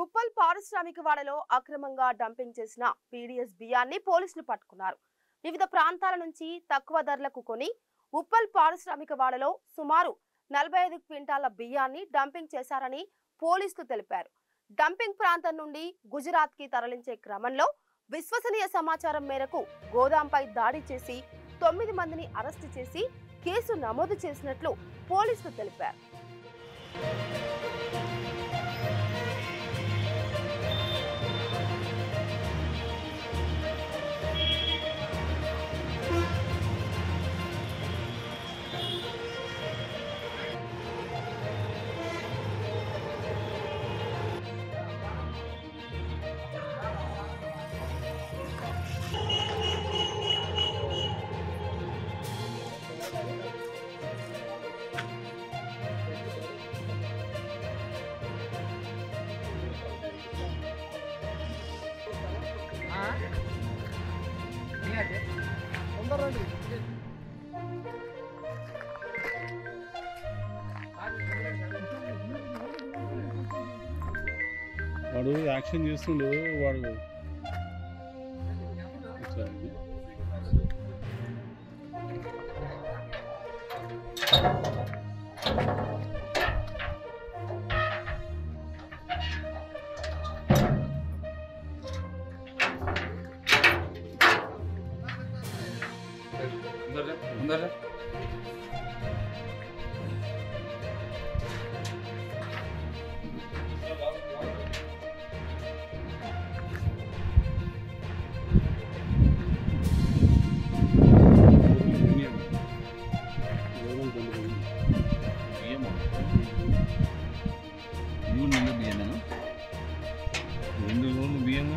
ఉప్పల్ పారిశ్రామిక వాడలో అక్రమంగా డంపింగ్ చేసిన పీడీఎస్ బియ్యాన్ని పోలీసులు పట్టుకున్నారు. వివిధ ప్రాంతాల నుంచి తక్కువ ధరలకు కొని ఉప్పల్ పారిశ్రామిక వాడలో సుమారు 45 క్వింటాల బియ్యాన్ని డంపింగ్ చేశారని పోలీసులు తెలిపారు. డంపింగ్ ప్రాంతం నుండి గుజరాత్ కి తరలించే క్రమంలో విశ్వసనీయ సమాచారం మేరకు గోదాంపై దాడి చేసి 9 మందిని అరెస్టు చేసి కేసు నమోదు చేసినట్లు పోలీసులు తెలిపారు. వాడు యాక్షన్ చేస్తుండు. వాడు अंदर బియ్యం 2 రోజులు బియ్యం